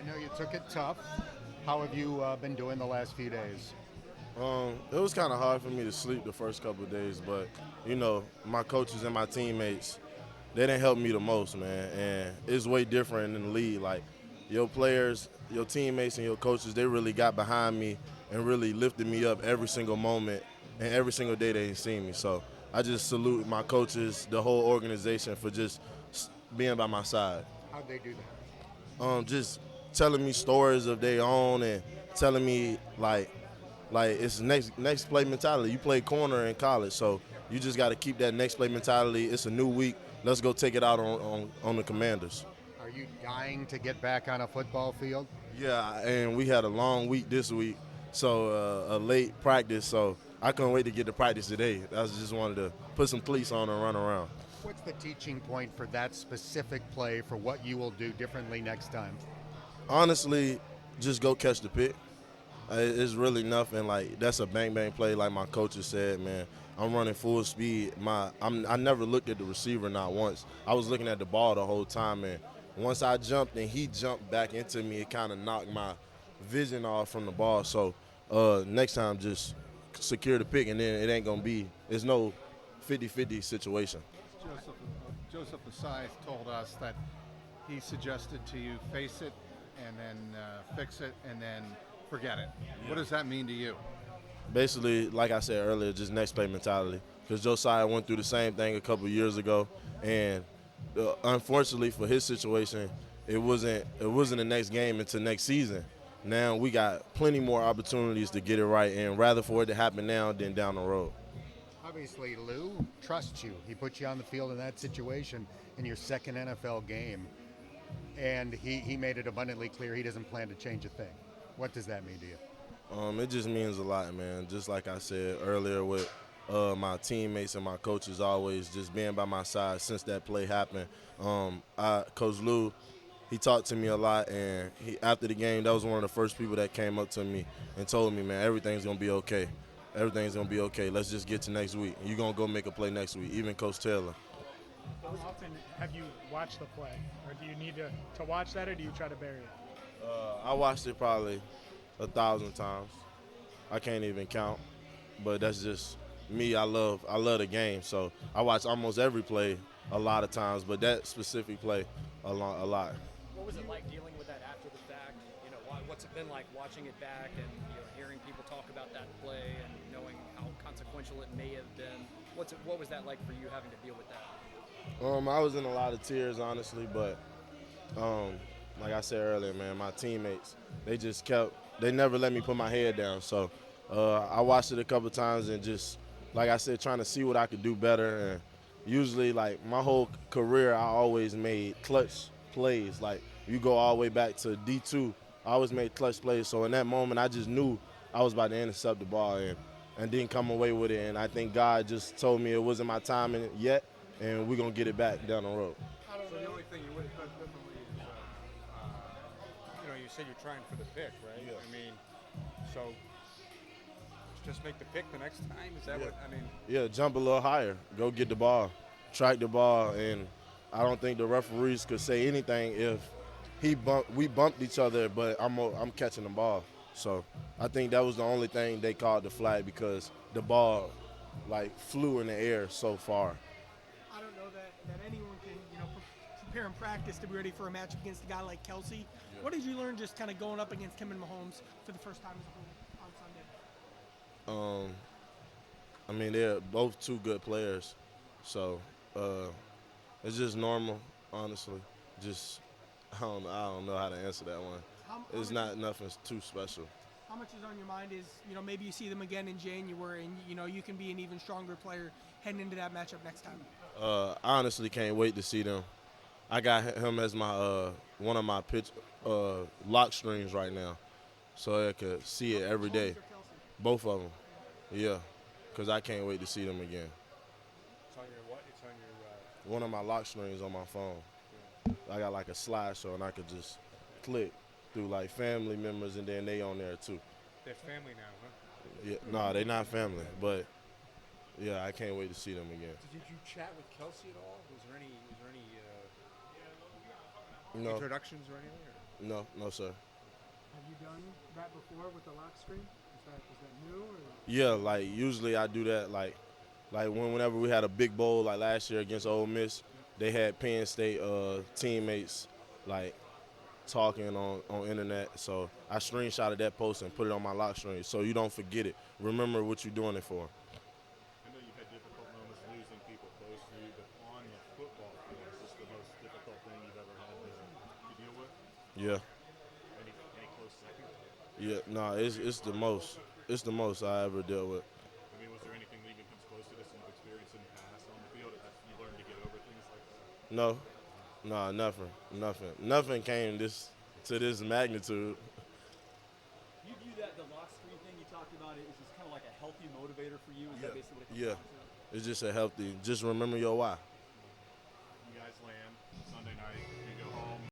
I know you took it tough. How have you been doing the last few days? It was kind of hard for me to sleep the first couple of days, but my coaches and my teammates, they didn't help me the most, man. And it's way different in the league. Like your players, your teammates, and your coaches, they really got behind me and really lifted me up every single moment and every single day they seen me. So I just salute my coaches, the whole organization for just being by my side. How'd they do that? Just telling me stories of their own and telling me like it's next play mentality. You play corner in college, so you just got to keep that next play mentality. It's a new week. Let's go take it out on the Commanders. Are you dying to get back on a football field? Yeah, and we had a long week this week, so a late practice. So I couldn't wait to get to practice today. I just wanted to put some cleats on and run around. What's the teaching point for that specific play for what you will do differently next time? Honestly, just go catch the pick. It's really nothing. Like that's a bang bang play, like my coaches said, man. I'm running full speed. I never looked at the receiver not once. I was looking at the ball the whole time, and once I jumped and he jumped back into me, it kind of knocked my vision off from the ball. So next time, just secure the pick, and then it ain't gonna be. It's no 50-50 situation. Joseph Asai told us that he suggested to you face it and then fix it and then forget it. What does that mean to you? Basically, like I said earlier, just next play mentality. Because Josiah went through the same thing a couple years ago, and unfortunately for his situation, it wasn't the next game into next season. Now we got plenty more opportunities to get it right, and rather for it to happen now than down the road. Obviously, Lou trusts you. He put you on the field in that situation in your second NFL game, and he made it abundantly clear he doesn't plan to change a thing. What does that mean to you? It just means a lot, man. Just like I said earlier with my teammates and my coaches always just being by my side since that play happened. Coach Lou, he talked to me a lot, and after the game, that was one of the first people that came up to me and told me, man, everything's going to be okay. Everything's going to be okay. Let's just get to next week. You're going to go make a play next week, even Coach Taylor. How often have you watched the play? Or do you need to watch that, or do you try to bury it? I watched it probably 1,000 times. I can't even count, but that's just me. I love the game, so I watch almost every play a lot of times, but that specific play a lot. What was it like dealing with that after the fact? What's it been like watching it back and hearing people talk about that play and knowing how consequential it may have been? What was that like for you having to deal with that? I was in a lot of tears, honestly, but like I said earlier, man, my teammates, they never let me put my head down. So I watched it a couple times and just, like I said, trying to see what I could do better. And usually, like my whole career, I always made clutch plays. Like you go all the way back to D2, I always made clutch plays. So in that moment, I just knew I was about to intercept the ball and didn't come away with it. And I think God just told me it wasn't my time in it yet, and we're going to get it back down the road. So the only thing you would have done differently is, you said you're trying for the pick, right? Yeah. I mean, so just make the pick the next time? Is that Yeah. what, I mean? Yeah, jump a little higher. Go get the ball. Track the ball. And I don't think the referees could say anything if we bumped each other, but I'm catching the ball. So I think that was the only thing they called the flag because the ball, like, flew in the air so far. I don't know that anyone can, prepare and practice to be ready for a matchup against a guy like Kelsey. Yeah. What did you learn just kind of going up against him and Mahomes for the first time on Sunday? I mean, they're both two good players. So it's just normal, honestly. Just, I don't know how to answer that one. It's not nothing too special. How much is on your mind is, maybe you see them again in January and, you can be an even stronger player heading into that matchup next time? I honestly can't wait to see them. I got him as my one of my lock streams right now, so I could see it every day. Mahomes or Kelsey? Both of them, yeah, because I can't wait to see them again. It's on your what? It's on your, One of my lock streams on my phone. I got like a slideshow, and I could just click through like family members, and then they on there too. they're family now, huh? Yeah, no, they not family, but yeah, I can't wait to see them again. Did you chat with Kelsey at all? Was there any You know, introductions or anything? No, sir. Have you done that before with the lock screen? Is that new? Or? Yeah, like usually I do that whenever we had a big bowl like last year against Ole Miss, they had Penn State teammates like talking on internet. So I screenshotted that post and put it on my lock screen so you don't forget it. Remember what you're doing it for. I know you've had difficult moments losing people close to you, but on the football field, is this the most difficult thing you've ever had to deal with? Yeah. Any close second? Yeah, no, it's the most. It's the most I ever dealt with. I mean, was there anything that even comes close to this you've experienced in the past on the field? Have you learned to get over things like that? No, nothing came to this magnitude. You view that the lock screen thing you talked about it is just kind of like a healthy motivator for you? Is that basically what it comes Yeah, down to? it's just a healthy. Just remember your why.